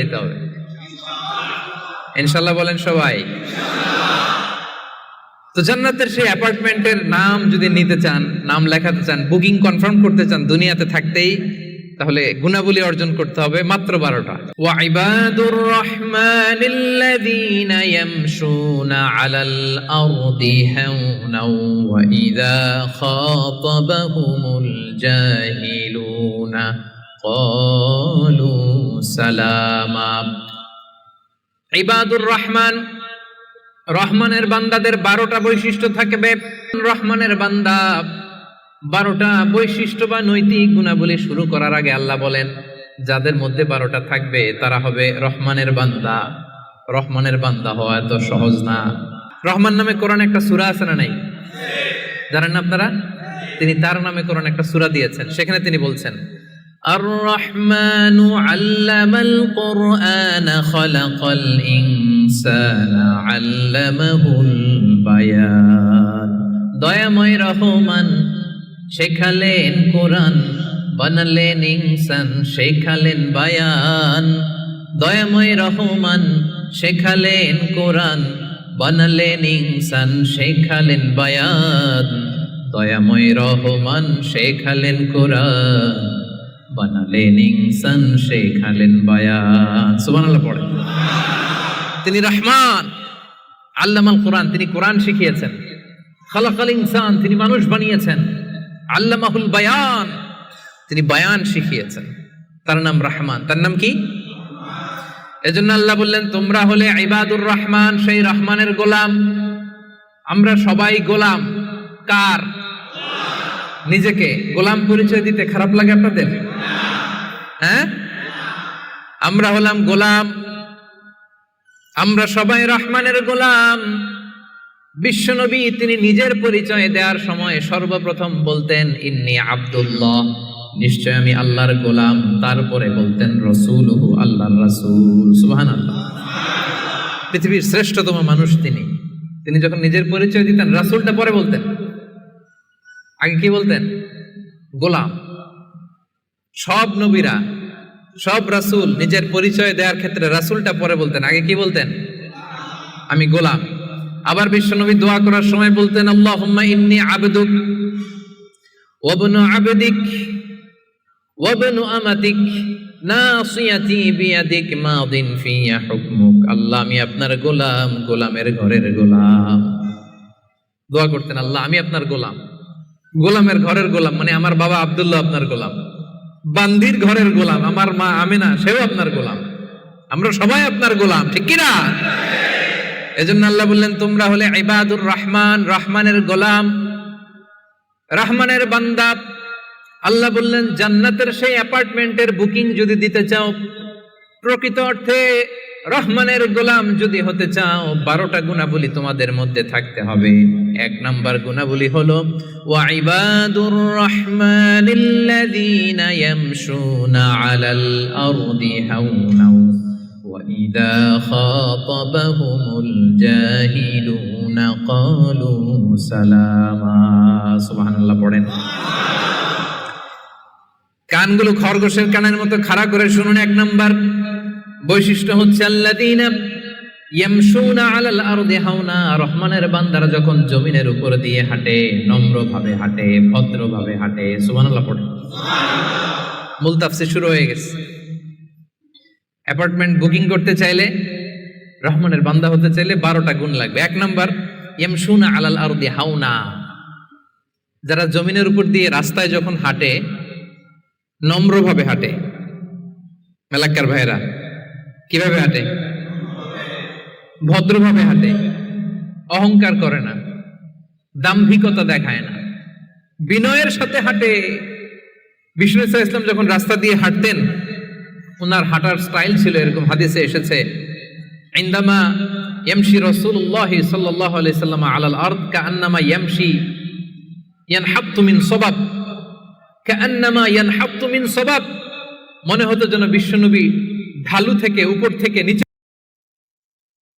দিতে হবে ইনশাআল্লাহ বলেন সবাই। তো জান্নাতের সেই অ্যাপার্টমেন্টের নাম যদি নিতে চান, নাম লেখাতে চান, বুকিং কনফার্ম করতে চান দুনিয়াতে থাকতেই, তাহলে গুণাবলী অর্জন করতে হবে মাত্র 12টা। ওয়া ইবাদুর রাহমানিল্লাযীনা ইয়ামশুনা আলাল আরদি হাওনা ওয়া ইযা খাতাবাহুমুল জাহিলুনা ক্বালু সালামা। ইবাদুর রহমান, রহমানের বান্দাদের 12টা বৈশিষ্ট্য থাকবে। রহমানের বান্দা 12টা বৈশিষ্ট্য বা নৈতিক গুণাবলী শুরু করার আগে আল্লাহ বলেন যাদের মধ্যে 12টা থাকবে তারা হবে রহমানের বান্দা। রহমানের বান্দা হওয়া এত সহজ না। রহমান নামে কোরআনে একটা সূরা আছে না নাই? জানেন না আপনারা? তিনি তার নামে কোরআনে একটা সূরা দিয়েছেন, সেখানে তিনি বলছেন আর-রহমানু আল্লামাল কুরআনা খালাকাল ইনসানা আল্লামাহুল বায়ান। দয়াময় রহমান শেখালেন কোরআন, বানালেন ইনসান, শেখালেন বায়ান। দয়াময় রহমান শেখালেন কোরআন, বানালেন ইনসান, শেখালেন বায়ান। দয়াময় রহমান শেখালেন কোরআন, বানালেন ইনসান, শেখালেন বায়ান। সুবহানাল্লাহ পড়ে। তিনি রহমান, আল্লামাল কোরআন, তিনি কোরআন শিখিয়েছেন। খালাকাল ইনসান, তিনি মানুষ বানিয়েছেন। আল্লামাহুল বায়ান, তিনি বায়ান শিখিয়েছেন। তার নাম রহমান। তার নাম কি? এজন্য আল্লাহ বললেন তোমরা হলে ইবাদুর রহমান, সেই রহমানের গোলাম। আমরা সবাই গোলাম। কার? নিজেকে গোলাম পরিচয় দিতে খারাপ লাগে আপনাদের? হ্যাঁ, আমরা হলাম গোলাম। আমরা সবাই রহমানের গোলাম। বিশ্বনবী তিনি নিজের পরিচয় দেওয়ার সময় সর্বপ্রথম বলতেন ইন্নী আব্দুল্লাহ, নিশ্চয় আমি আল্লাহর গোলাম। তারপরে বলতেন রাসূলুহু, আল্লাহর রাসূল। সুবহানাল্লাহ। পৃথিবীর শ্রেষ্ঠতম মানুষ তিনি। তিনি যখন নিজের পরিচয় দিতেন রাসূলটা পরে বলতেন, আগে কি বলতেন? গোলাম। সব নবীরা, সব রাসূল নিজের পরিচয় দেওয়ার ক্ষেত্রে রাসূলটা পরে বলতেন, আগে কি বলতেন? আমি গোলাম। আবার বিশ্বনবী দোয়া করার সময় বলতেন আল্লাহুম্মা ইন্নী আবদুক ওয়া ইবনু আবদিক ওয়া ইবনু আমাতিক নাসিয়াতি বিয়াদিক মাদিন ফিয়া হুকমুক। আল্লাহ আমি আপনার গোলাম, গোলামের ঘরের গোলাম। দোয়া করতেন আল্লাহ আমি আপনার গোলাম, গোলামের ঘরের গোলাম, মানে আমার বাবা আব্দুল্লাহ আপনার গোলাম, বান্দির ঘরের গোলাম আমার মা আমিনা সেও আপনার গোলাম, আমরা সবাই আপনার গোলাম, ঠিক কি না? এজন্য আল্লাহ বললেন তোমরা হলে ইবাদুর রহমান, রহমানের গোলাম, রহমানের বান্দা। আল্লাহ বললেন জান্নাতের সেই অ্যাপার্টমেন্টের বুকিং যদি দিতে চাও, প্রকৃত অর্থে রহমানের গোলাম যদি হতে চাও, 12টা গুণাবলী তোমাদের মধ্যে থাকতে হবে। 1 নাম্বার গুণাবলী হলো ওয়া ইবাদুর রাহমানিল্লাযীনা ইয়ামশুনা আলাল আরদি হাওনা ওয়া ইযা খাতাবাহুমুল জাহিলুনা ক্বালু সালামা। সুবহানাল্লাহ পড়েন। কানগুলো খরগোশের কানের মতো খাড়া করে শুনুন। 1 নাম্বার বৈশিষ্ট্য হচ্ছে আল্লাযীনা ইয়ামশুনা আলাল আরদি হাওনা। রহমানের বান্দারা যখন জমিনের উপর দিয়ে হাঁটে, নম্রভাবে হাঁটে, ভদ্রভাবে হাঁটে। সুবহানাল্লাহ পড়ে। মূল তাফসীর শুরু হয়ে গেছে। অ্যাপার্টমেন্ট বুকিং করতে চাইলে, রহমানের বান্দা হতে চাইলে 12টা গুণ লাগবে। 1 নাম্বার ইয়ামশুনা আলাল আরদি হাওনা। যারা জমিনের উপর দিয়ে রাস্তায় যখন হাঁটে নম্রভাবে হাঁটে। মেলাক্কার ভাইরা কিভাবে হাঁটে? ভদ্রভাবে হাঁটে, অহংকার করে না, দাম্ভিকতা দেখায় না, বিনয়ের সাথে হাঁটে। বিষ্ণু ইসলাম যখন রাস্তা দিয়ে হাঁটতেন, ওনার হাঁটার স্টাইল ছিল এরকম, হাদিসে এসেছে ইনদামা ইয়ামশি রাসূলুল্লাহ সাল্লাল্লাহু আলাইহি সাল্লাম আলাল আরদ কাআন্নামা ইয়ামশি ইয়ানহাত্তু মিন সাবাব, কাআন্নামা ইয়ানহাত্তু মিন সাবাব। মনে হতো যেন বিশ্বনবী ঢালু থেকে উপর থেকে নিচে